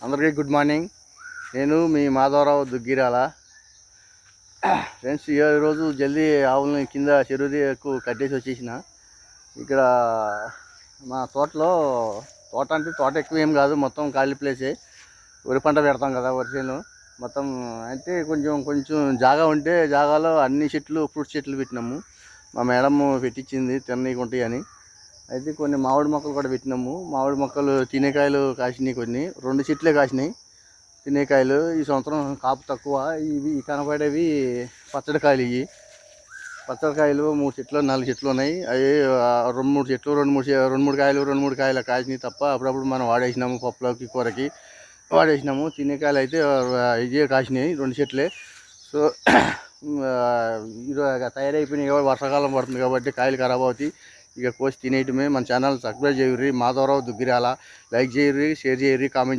అందరికీ good morning. నేను మీ Madhavarao Duggirala. Friends, ఈరోజు జల్దీ ఆవులని కింద చెరువు కట్టేసి వచ్చేసిన. ఇక్కడ మా తోటలో తోట ఎక్కువ ఏం కాదు, మొత్తం ఖాళీ ప్లేసే. వరి పంట పెడతాం కదా, వరిసేను మొత్తం. అయితే కొంచెం జాగా ఉంటే జాగాలో అన్ని చెట్లు, ఫ్రూట్ చెట్లు పెట్టినాము. మా మేడం పెట్టించింది తిననీకుంటాయి అని. అయితే కొన్ని మామిడి మొక్కలు కూడా పెట్టినాము. మామిడి మొక్కలు తినేకాయలు కాసినాయి, కొన్ని 2 చెట్లే కాసినాయి తినేకాయలు. ఈ సంవత్సరం కాపు తక్కువ. ఇవి కనపడేవి పచ్చడి కాయలు. ఇవి పచ్చడి కాయలు 3 చెట్లు 4 చెట్లు ఉన్నాయి. అవి 2-3 చెట్లు 2-3 కాయలు 2-3 కాయలు కాసినాయి తప్ప. అప్పుడప్పుడు మనం వాడేసినాము, పప్పులోకి కూరకి వాడేసినాము. తినేకాయలు అయితే ఇవే కాసినాయి, 2 చెట్లే. సో తయారైపోయినాయి. వర్షాకాలం పడుతుంది కాబట్టి కాయలు ఖరాబ్ అవుతాయి. ఇక కోసి తినేయటమే. మన ఛానల్ సబ్స్క్రైబ్ చేయర్రి. మాధవరావు దుగ్గిరాల. లైక్ చేయర్రి, షేర్ చేయర్రి, కామెంట్ చేయర్రి.